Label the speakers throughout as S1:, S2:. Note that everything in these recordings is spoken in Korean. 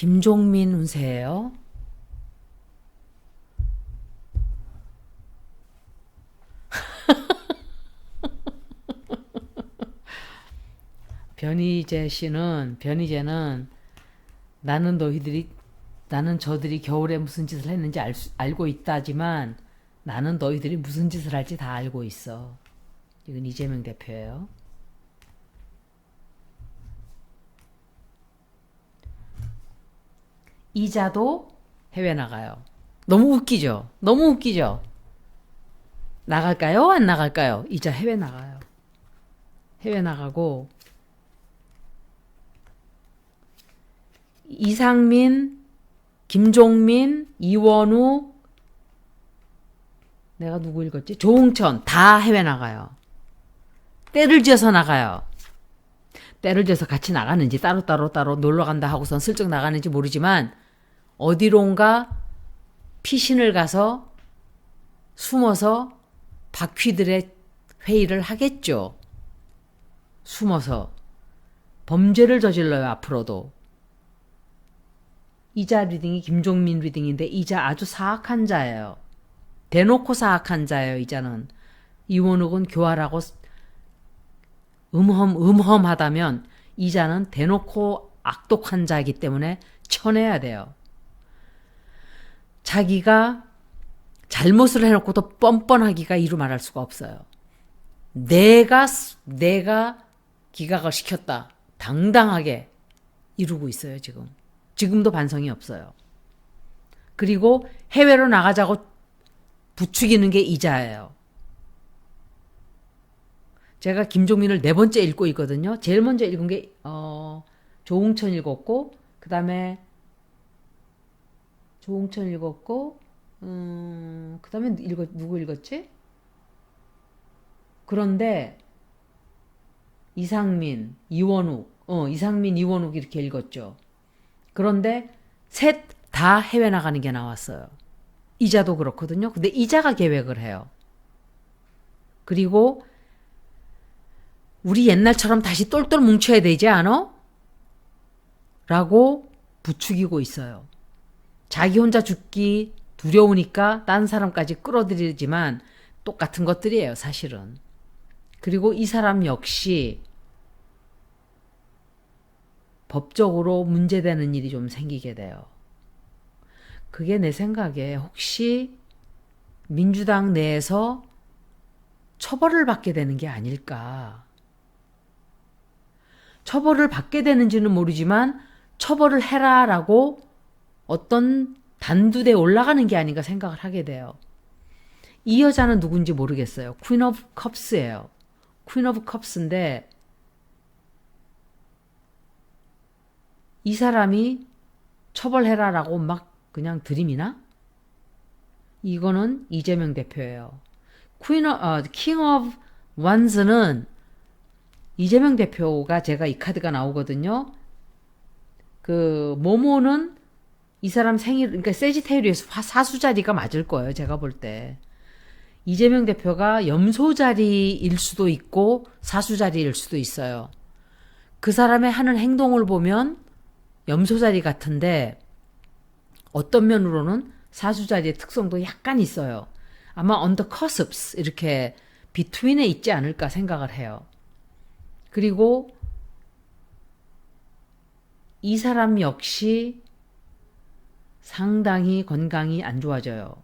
S1: 김종민 운세예요. 변희재는 나는 저들이 겨울에 무슨 짓을 했는지 알고 있다지만 나는 너희들이 무슨 짓을 할지 다 알고 있어. 이건 이재명 대표예요. 이자도 해외 나가요. 너무 웃기죠? 너무 웃기죠? 나갈까요? 안 나갈까요? 이자 해외 나가요. 해외 나가고 이상민, 김종민, 이원우, 내가 누구 읽었지? 조홍천 다 해외 나가요. 때를 지어서 나가요. 때를 지어서 같이 나가는지 따로 놀러 간다 하고선 슬쩍 나가는지 모르지만 어디론가 피신을 가서 숨어서 바퀴들의 회의를 하겠죠. 숨어서 범죄를 저질러요. 앞으로도. 이자 리딩이 김종민 리딩인데 이자 아주 사악한 자예요. 대놓고 사악한 자예요. 이자는. 이원욱은 교활하고 음험하다면 이자는 대놓고 악독한 자이기 때문에 쳐내야 돼요. 자기가 잘못을 해놓고도 뻔뻔하기가 이루 말할 수가 없어요. 내가 기각을 시켰다. 당당하게 이루고 있어요. 지금도 반성이 없어요. 그리고 해외로 나가자고 부추기는 게 이자예요. 제가 김종민을 4번째 읽고 있거든요. 제일 먼저 읽은 게 조홍천 읽었고 그 다음에 조홍천 읽었고 그 다음에 누구 읽었지? 그런데 이상민, 이원욱 이렇게 읽었죠. 그런데 셋 다 해외 나가는 게 나왔어요. 이자도 그렇거든요. 근데 이자가 계획을 해요. 그리고 우리 옛날처럼 다시 똘똘 뭉쳐야 되지 않아? 라고 부추기고 있어요. 자기 혼자 죽기 두려우니까 딴 사람까지 끌어들이지만 똑같은 것들이에요, 사실은. 그리고 이 사람 역시 법적으로 문제되는 일이 좀 생기게 돼요. 그게 내 생각에 혹시 민주당 내에서 처벌을 받게 되는 게 아닐까. 처벌을 받게 되는지는 모르지만 처벌을 해라라고 어떤 단두대에 올라가는 게 아닌가 생각을 하게 돼요. 이 여자는 누군지 모르겠어요. 퀸 오브 컵스예요. 퀸 오브 컵스인데 이 사람이 처벌해라라고 막 그냥 들이미나? 이거는 이재명 대표예요. 킹 오브 원스는 이재명 대표가 제가 이 카드가 나오거든요. 그 모모는 이 사람 생일, 그러니까 세지테리에서 사수자리가 맞을 거예요. 제가 볼 때. 이재명 대표가 염소자리일 수도 있고 사수자리일 수도 있어요. 그 사람의 하는 행동을 보면 염소자리 같은데 어떤 면으로는 사수자리의 특성도 약간 있어요. 아마 on the cusps 이렇게 between에 있지 않을까 생각을 해요. 그리고 이 사람 역시 상당히 건강이 안 좋아져요.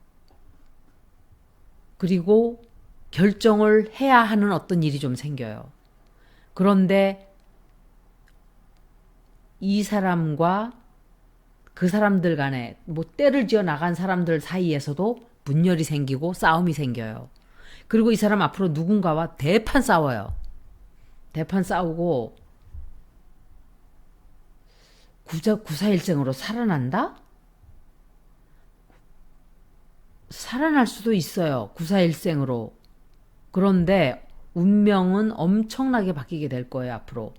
S1: 그리고 결정을 해야 하는 어떤 일이 좀 생겨요. 그런데 이 사람과 그 사람들 간에 뭐 때를 지어 나간 사람들 사이에서도 분열이 생기고 싸움이 생겨요. 그리고 이 사람 앞으로 누군가와 대판 싸워요. 대판 싸우고 구사일생으로 살아난다? 살아날 수도 있어요. 구사일생으로. 그런데 운명은 엄청나게 바뀌게 될 거예요. 앞으로.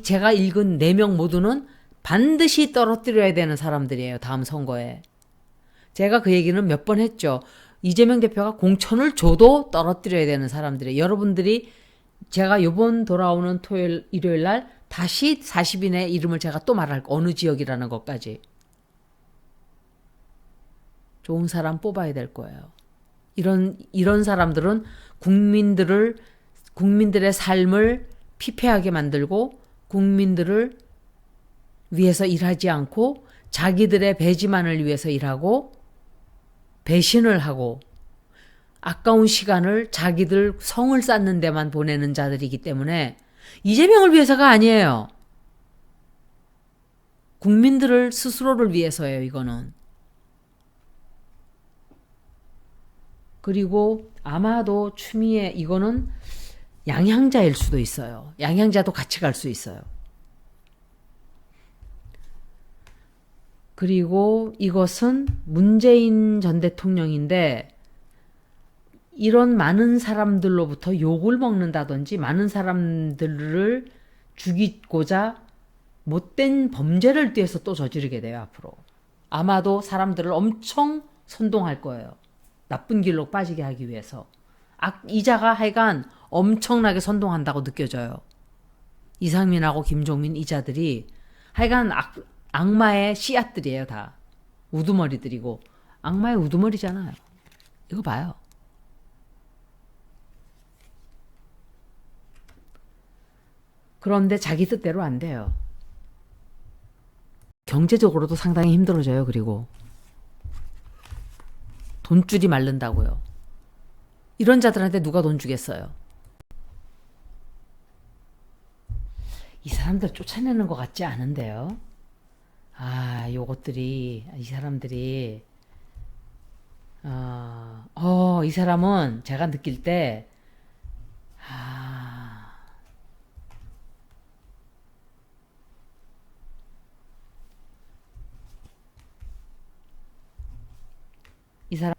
S1: 제가 읽은 4명 모두는 반드시 떨어뜨려야 되는 사람들이에요. 다음 선거에. 제가 그 얘기는 몇 번 했죠. 이재명 대표가 공천을 줘도 떨어뜨려야 되는 사람들이에요. 여러분들이 제가 이번 돌아오는 일요일 날 다시 40인의 이름을 제가 또 말할 어느 지역이라는 것까지. 좋은 사람 뽑아야 될 거예요. 이런 사람들은 국민들의 삶을 피폐하게 만들고 국민들을 위해서 일하지 않고 자기들의 배지만을 위해서 일하고 배신을 하고 아까운 시간을 자기들 성을 쌓는 데만 보내는 자들이기 때문에 이재명을 위해서가 아니에요. 국민들을 스스로를 위해서예요, 이거는. 그리고 아마도 추미애 이거는 양향자일 수도 있어요. 양향자도 같이 갈 수 있어요. 그리고 이것은 문재인 전 대통령인데 이런 많은 사람들로부터 욕을 먹는다든지 많은 사람들을 죽이고자 못된 범죄를 뒤에서 또 저지르게 돼요, 앞으로. 아마도 사람들을 엄청 선동할 거예요. 나쁜 길로 빠지게 하기 위해서. 이자가 하여간 엄청나게 선동한다고 느껴져요. 이상민하고 김종민 이자들이 하여간 악마의 씨앗들이에요, 다. 우두머리들이고. 악마의 우두머리잖아요. 이거 봐요. 그런데 자기 뜻대로 안 돼요. 경제적으로도 상당히 힘들어져요. 그리고 돈줄이 마른다고요. 이런 자들한테 누가 돈 주겠어요? 이 사람들 쫓아내는 것 같지 않은데요. 이 사람들이 이 사람은 제가 느낄 때 이 사람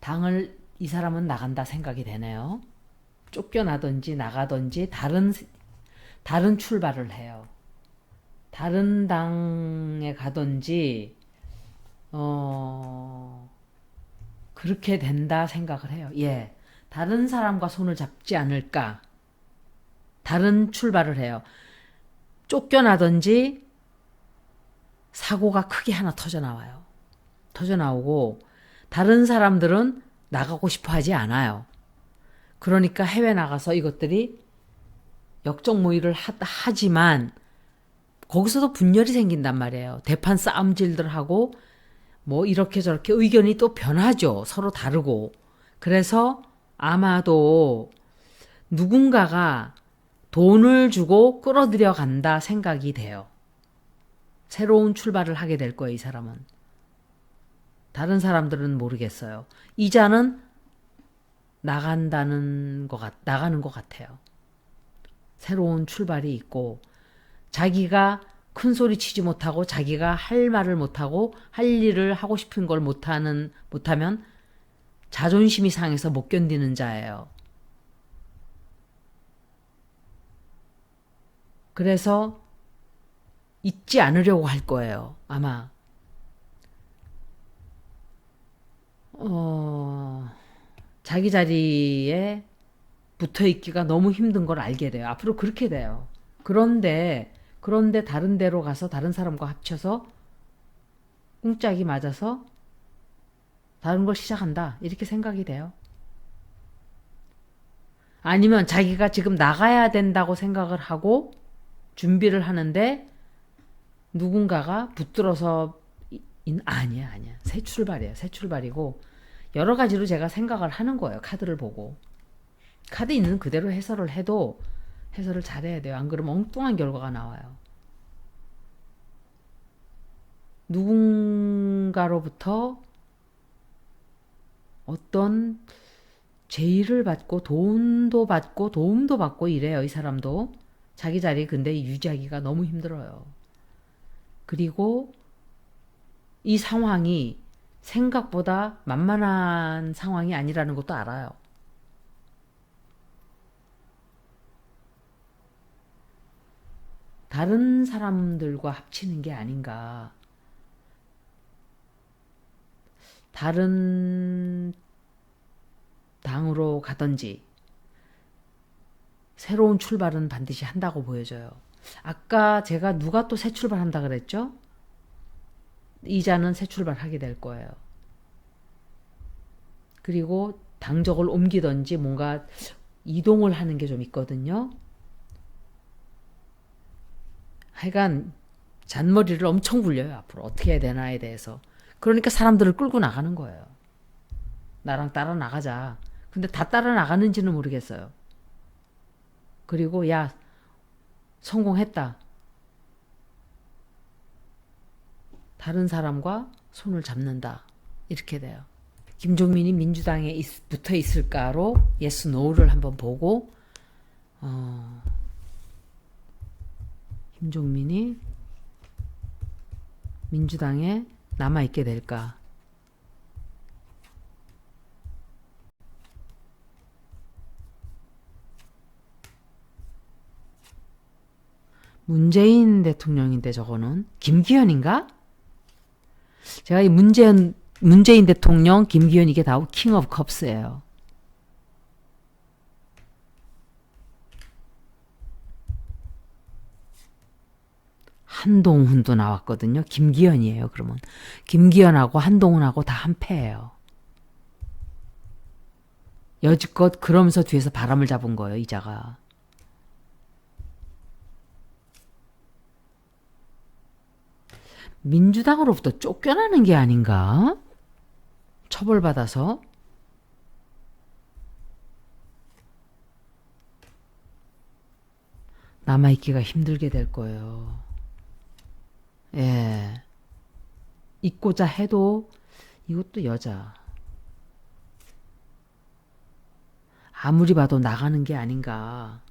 S1: 당을 이 사람은 나간다 생각이 되네요. 쫓겨나든지 나가든지 다른 출발을 해요. 다른 당에 가든지 그렇게 된다 생각을 해요. 예. 다른 사람과 손을 잡지 않을까. 다른 출발을 해요. 쫓겨나든지 사고가 크게 하나 터져 나와요. 터져 나오고 다른 사람들은 나가고 싶어 하지 않아요. 그러니까 해외 나가서 이것들이 역적모의를 하지만 거기서도 분열이 생긴단 말이에요. 대판 싸움질들 하고 뭐 이렇게 저렇게 의견이 또 변하죠. 서로 다르고. 그래서 아마도 누군가가 돈을 주고 끌어들여 간다 생각이 돼요. 새로운 출발을 하게 될 거예요, 이 사람은. 다른 사람들은 모르겠어요. 이자는 나가는 것 같아요. 새로운 출발이 있고 자기가 큰 소리 치지 못하고 자기가 할 말을 못하고 할 일을 하고 싶은 걸 못하면 자존심이 상해서 못 견디는 자예요. 그래서 잊지 않으려고 할 거예요. 아마. 자기 자리에 붙어 있기가 너무 힘든 걸 알게 돼요. 앞으로 그렇게 돼요. 그런데 다른 데로 가서 다른 사람과 합쳐서 꿍짝이 맞아서 다른 걸 시작한다. 이렇게 생각이 돼요. 아니면 자기가 지금 나가야 된다고 생각을 하고 준비를 하는데 누군가가 붙들어서 아니야. 새 출발이에요. 새 출발이고 여러 가지로 제가 생각을 하는 거예요. 카드를 보고. 카드 있는 그대로 해설을 해도 해설을 잘해야 돼요. 안 그러면 엉뚱한 결과가 나와요. 누군가로부터 어떤 제의를 받고 돈도 받고 도움도 받고 이래요. 이 사람도. 자기 자리 근데 유지하기가 너무 힘들어요. 그리고 이 상황이 생각보다 만만한 상황이 아니라는 것도 알아요. 다른 사람들과 합치는 게 아닌가. 다른 당으로 가든지 새로운 출발은 반드시 한다고 보여져요. 아까 제가 누가 또 새 출발한다 그랬죠? 이자는 새 출발하게 될 거예요. 그리고 당적을 옮기든지 뭔가 이동을 하는 게 좀 있거든요. 하여간 잔머리를 엄청 굴려요. 앞으로 어떻게 해야 되나에 대해서. 그러니까 사람들을 끌고 나가는 거예요. 나랑 따라 나가자. 근데 다 따라 나가는지는 모르겠어요. 그리고 야, 성공했다. 다른 사람과 손을 잡는다. 이렇게 돼요. 김종민이 민주당에 붙어 있을까로 yes, no를 한번 보고 김종민이 민주당에 남아있게 될까. 문재인 대통령인데 저거는 김기현인가? 제가 이 문재인 대통령, 김기현 이게 다 킹 오브 컵스예요. 한동훈도 나왔거든요. 김기현이에요. 그러면 김기현하고 한동훈하고 다 한 패예요. 여지껏 그러면서 뒤에서 바람을 잡은 거예요. 이자가. 민주당으로부터 쫓겨나는 게 아닌가? 처벌받아서. 남아있기가 힘들게 될 거예요. 예. 있고자 해도 이것도 여자. 아무리 봐도 나가는 게 아닌가.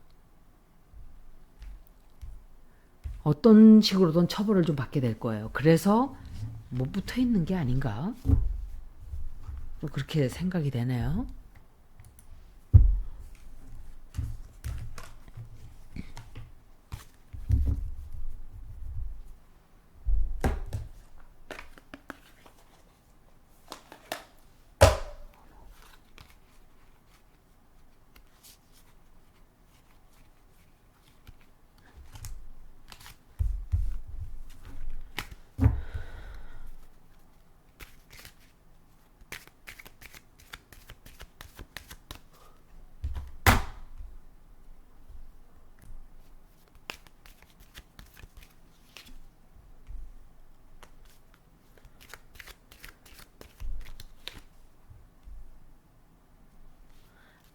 S1: 어떤 식으로든 처벌을 좀 받게 될 거예요. 그래서 못 붙어 있는 게 아닌가? 또 그렇게 생각이 되네요.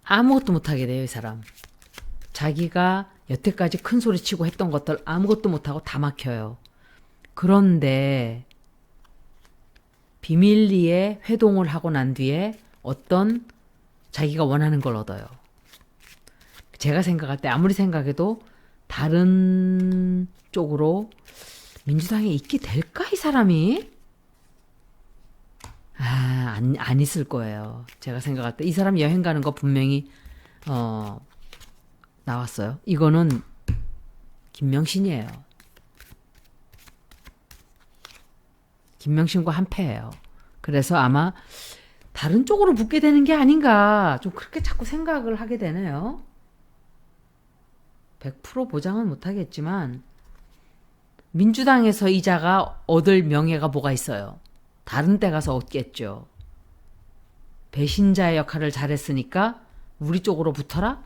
S1: 아무것도 못하게 돼요, 이 사람. 자기가 여태까지 큰 소리 치고 했던 것들 아무것도 못하고 다 막혀요. 그런데 비밀리에 회동을 하고 난 뒤에 어떤 자기가 원하는 걸 얻어요. 제가 생각할 때 아무리 생각해도 다른 쪽으로 민주당에 있게 될까, 이 사람이? 안 있을 거예요. 제가 생각할 때 이 사람 여행 가는 거 분명히 나왔어요. 이거는 김명신이에요. 김명신과 한패예요. 그래서 아마 다른 쪽으로 붙게 되는 게 아닌가 좀 그렇게 자꾸 생각을 하게 되네요. 100% 보장은 못하겠지만 민주당에서 이자가 얻을 명예가 뭐가 있어요. 다른 데 가서 얻겠죠. 배신자의 역할을 잘했으니까 우리 쪽으로 붙어라?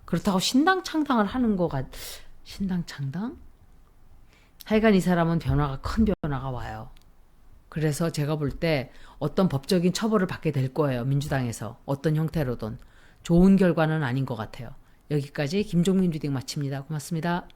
S1: 그렇다고 신당 창당을 하는 거가 신당 창당? 하여간 이 사람은 큰 변화가 와요. 그래서 제가 볼 때 어떤 법적인 처벌을 받게 될 거예요. 민주당에서. 어떤 형태로든. 좋은 결과는 아닌 것 같아요. 여기까지 김종민 리딩 마칩니다. 고맙습니다.